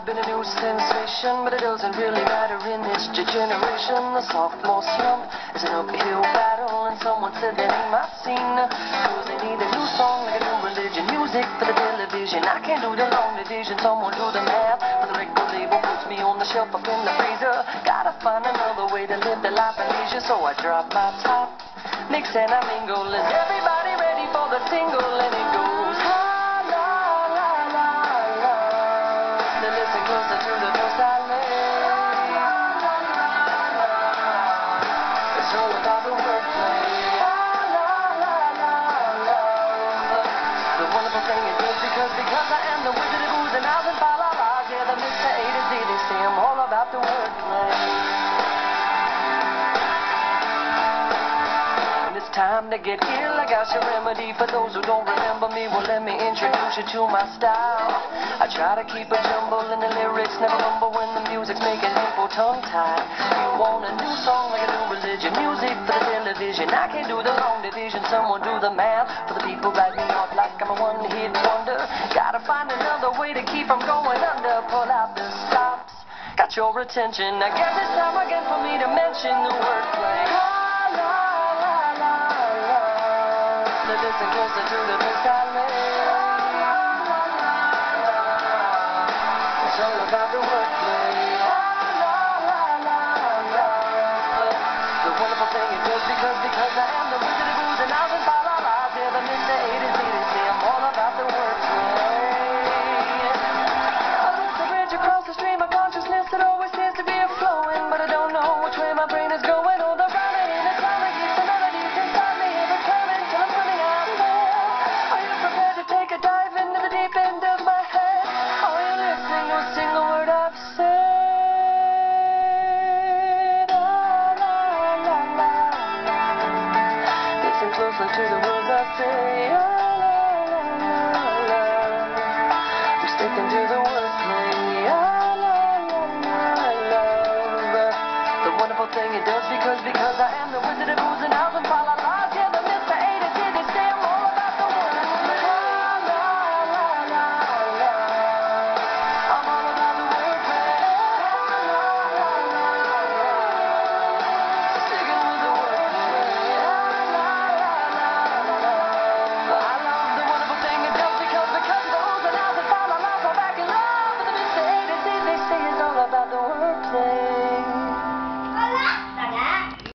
I've been a new sensation, but it doesn't really matter in this generation. The sophomore slump is an uphill battle, and someone said that ain't my scene. Cause they need a new song, like a new religion, music for the television. I can't do the long division, someone do the math. But the record label puts me on the shelf up in the freezer. Gotta find another way to live the life of leisure, so I drop my top, mix and I mingle. Is everybody ready for the single? And it goes la la la la la. Now listen closer to the verse I lay. It's all about the wordplay. La la la la la. The wonderful thing it is because I am the wizard of oohs and ahs and fa la la's. Yeah, the Mr. A to Z, they say I'm all about the wordplay. Time to get ill, I got your remedy. For those who don't remember me, well, let me introduce you to my style. I try to keep a jumble in the lyrics, never rumble when the music's making people tongue-tied. You want a new song, like a new religion, music for the television. I can't do the long division, someone do the math. For the people write me off like I'm a one-hit wonder. Gotta find another way to keep from going under. Pull out the stops, got your attention. I guess it's time again for me to mention the wordplay. Listen closer to the verse I lay.